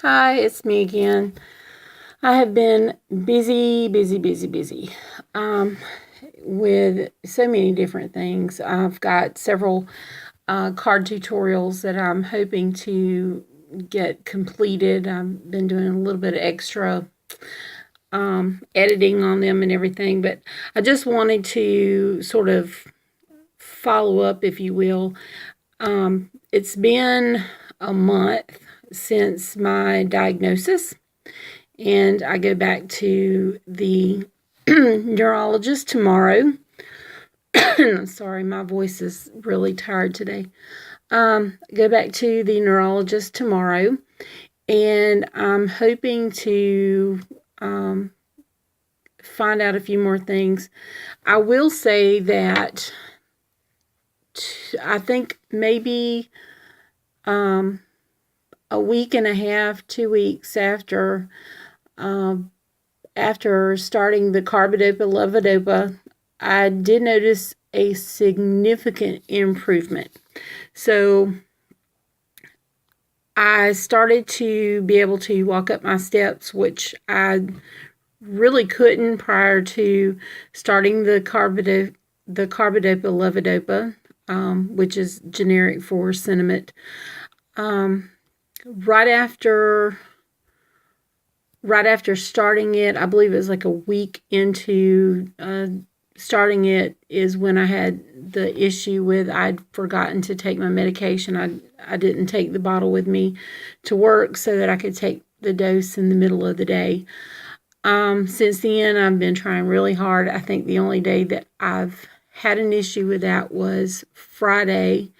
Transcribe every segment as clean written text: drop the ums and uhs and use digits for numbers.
Hi, it's me again. I have been busy with so many different things. I've got several card tutorials that I'm hoping to get completed. I've been doing a little bit of extra editing on them and everything, but I just wanted to sort of follow up, if you will. It's been a month since my diagnosis, and I go back to the neurologist tomorrow. Sorry, my voice is really tired today. Go back to the neurologist tomorrow, and I'm hoping to find out a few more things. I will say that I think maybe a week and a half, 2 weeks after starting the carbidopa levodopa, I did notice a significant improvement. So I started to be able to walk up my steps, which I really couldn't prior to starting the carbidopa levodopa, which is generic for Cinnamate. Right after starting it, I believe it was like a week into starting it, is when I had the issue with I'd forgotten to take my medication. I didn't take the bottle with me to work so that I could take the dose in the middle of the day. Since then, I've been trying really hard. I think the only day that I've had an issue with that was Friday.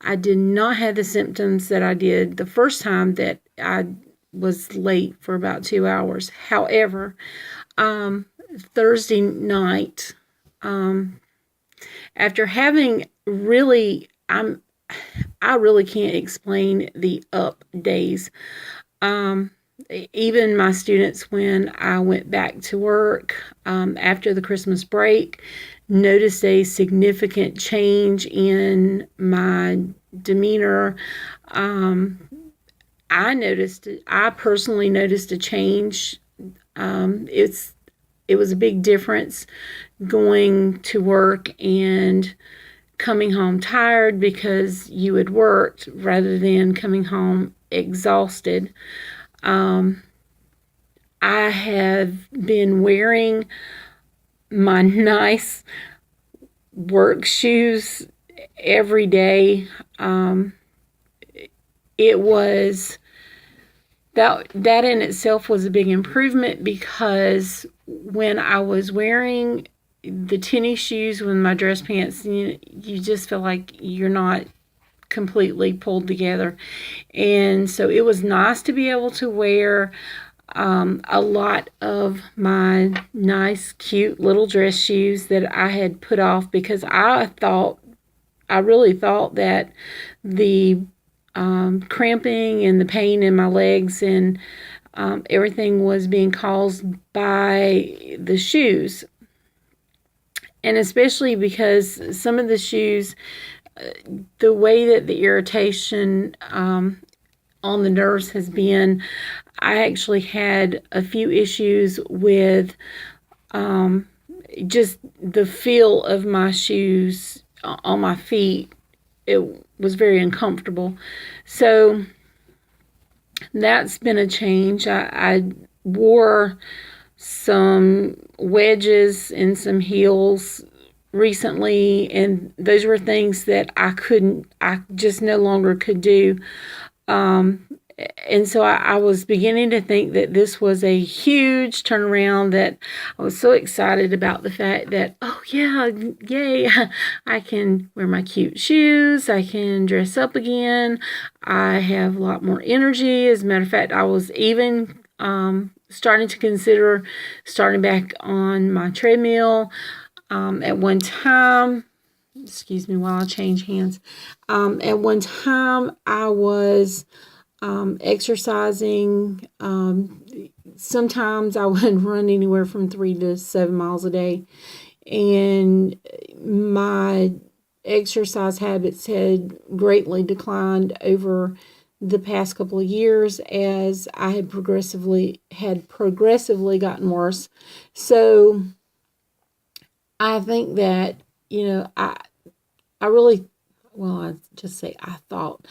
I did not have the symptoms that I did the first time that I was late for about 2 hours. However, Thursday night, after having really, I really can't explain the up days. Even my students, when I went back to work after the Christmas break, noticed a significant change in my demeanor. I personally noticed a change. It was a big difference going to work and coming home tired because you had worked, rather than coming home exhausted. I have been wearing my nice work shoes every day. It was that in itself was a big improvement, because when I was wearing the tennis shoes with my dress pants, you just feel like you're not completely pulled together. And so it was nice to be able to wear a lot of my nice, cute little dress shoes that I had put off, because I really thought that the cramping and the pain in my legs and everything was being caused by the shoes. And especially because some of the shoes, the way that the irritation on the nerves has been, I actually had a few issues with just the feel of my shoes on my feet. It was very uncomfortable. So that's been a change. I wore some wedges and some heels recently, and those were things that I just no longer could do. And so I was beginning to think that this was a huge turnaround, that I was so excited about the fact that, oh yeah, yay, I can wear my cute shoes, I can dress up again, I have a lot more energy. As a matter of fact, I was even starting to consider starting back on my treadmill. At one time, excuse me while I change hands, at one time I was exercising. Sometimes I would run anywhere from 3 to 7 miles a day, and my exercise habits had greatly declined over the past couple of years as I had progressively gotten worse. So I think that, I really, well, I just say I thought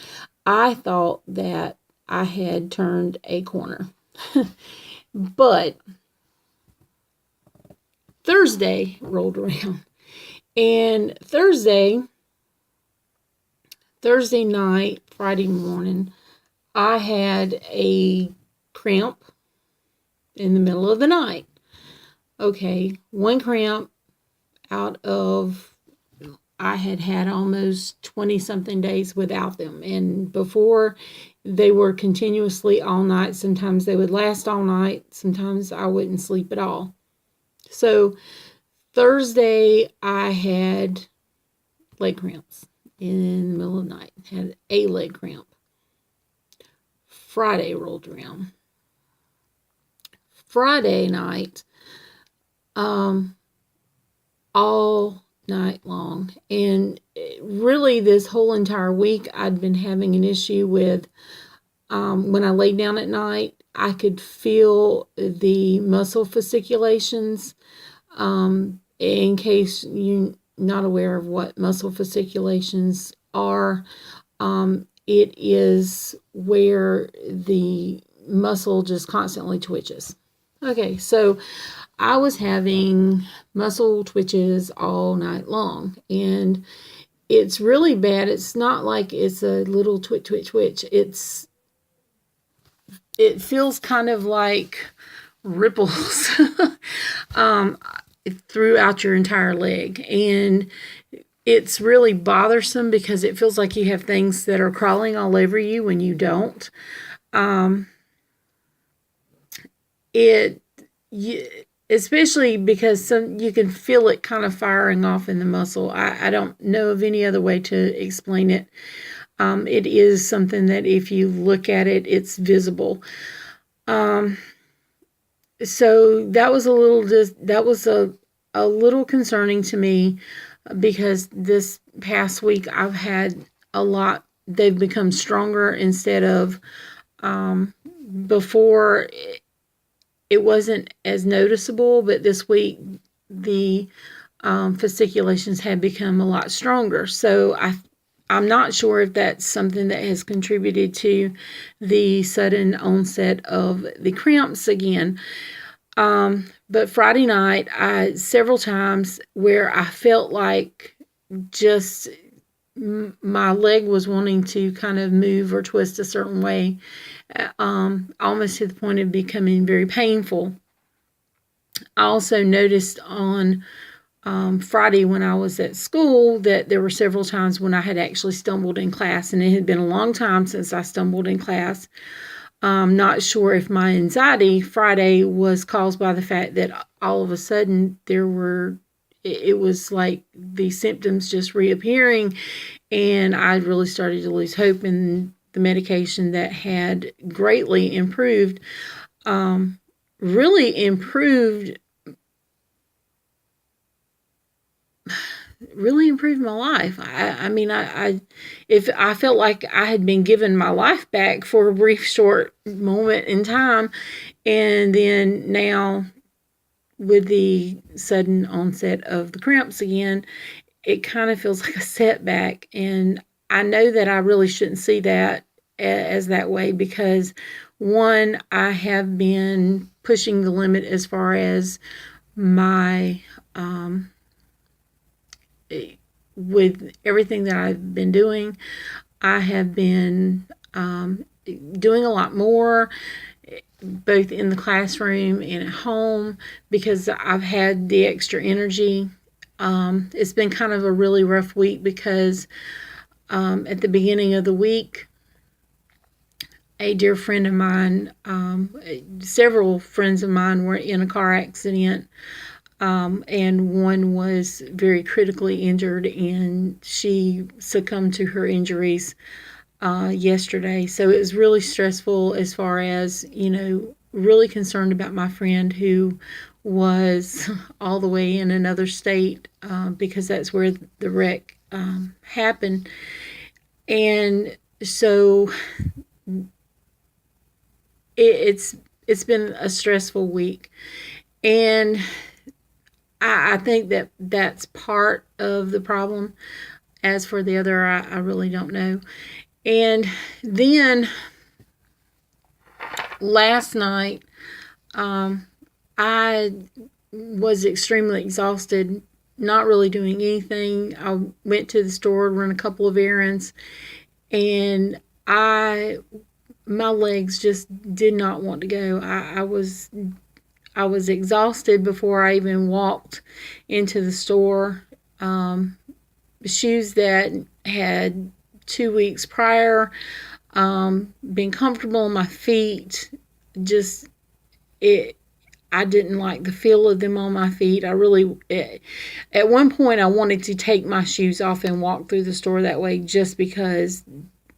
that I had turned a corner. But Thursday rolled around, and Thursday night, Friday morning, I had a cramp in the middle of the night. Okay, one cramp out of, I had almost 20 something days without them. And before, they were continuously all night. Sometimes they would last all night. Sometimes I wouldn't sleep at all. So Thursday, I had leg cramps in the middle of the night. Had a leg cramp. Friday rolled around. Friday night, all night long. And really, this whole entire week, I'd been having an issue with when I laid down at night, I could feel the muscle fasciculations. In case you're not aware of what muscle fasciculations are, it is where the muscle just constantly twitches. Okay, so I was having muscle twitches all night long, and it's really bad. It's not like it's a little twitch. It feels kind of like ripples throughout your entire leg, and it's really bothersome because it feels like you have things that are crawling all over you when you don't. Especially because you can feel it kind of firing off in the muscle. I don't know of any other way to explain it. It is something that if you look at it, it's visible. So that was a little concerning to me, because this past week I've had a lot. They've become stronger instead of before. It wasn't as noticeable, but this week the fasciculations had become a lot stronger. So I'm not sure if that's something that has contributed to the sudden onset of the cramps again. But Friday night, several times where I felt like just my leg was wanting to kind of move or twist a certain way, almost to the point of becoming very painful. I also noticed on Friday when I was at school that there were several times when I had actually stumbled in class, and it had been a long time since I stumbled in class. I'm not sure if my anxiety Friday was caused by the fact that all of a sudden it was like the symptoms just reappearing, and I really started to lose hope in the medication that had greatly improved, really improved my life. If I felt like I had been given my life back for a brief short moment in time, and then now with the sudden onset of the cramps again, it kind of feels like a setback. And I know that I really shouldn't see that as that way, because one, I have been pushing the limit as far as my with everything that I've been doing. I have been doing a lot more, both in the classroom and at home, because I've had the extra energy. It's been kind of a really rough week because at the beginning of the week, a dear friend of mine, several friends of mine were in a car accident, and one was very critically injured, and she succumbed to her injuries yesterday. So it was really stressful, as far as, really concerned about my friend who was all the way in another state, because that's where the wreck happened. And so it's been a stressful week, and I think that that's part of the problem. As for the other, I really don't know. And then last night, I was extremely exhausted, not really doing anything. I went to the store, run a couple of errands, and my legs just did not want to go. I was exhausted before I even walked into the store. Shoes that had 2 weeks prior been comfortable on my feet, just it. I didn't like the feel of them on my feet. At one point, I wanted to take my shoes off and walk through the store that way, just because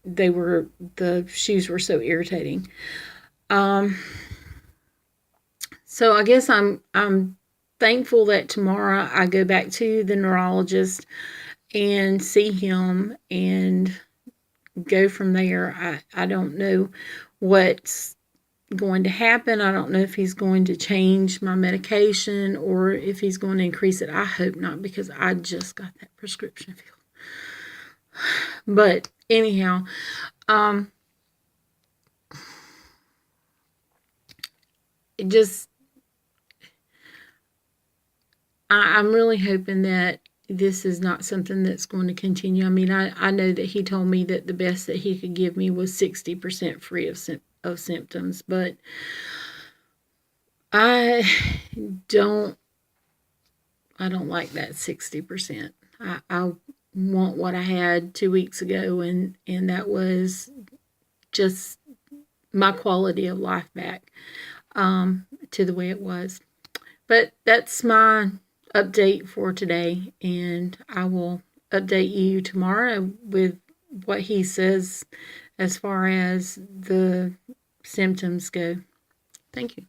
the shoes were so irritating. So I guess I'm thankful that tomorrow I go back to the neurologist and see him and go from there. I don't know what's going to happen. I don't know if he's going to change my medication or if he's going to increase it. I hope not, because I just got that prescription filled. But anyhow, it just I'm really hoping that this is not something that's going to continue. I mean, I know that he told me that the best that he could give me was 60% free of symptoms, but I don't like that 60%. I want what I had 2 weeks ago, and that was just my quality of life back to the way it was. But that's my update for today, and I will update you tomorrow with what he says as far as the symptoms go. Thank you.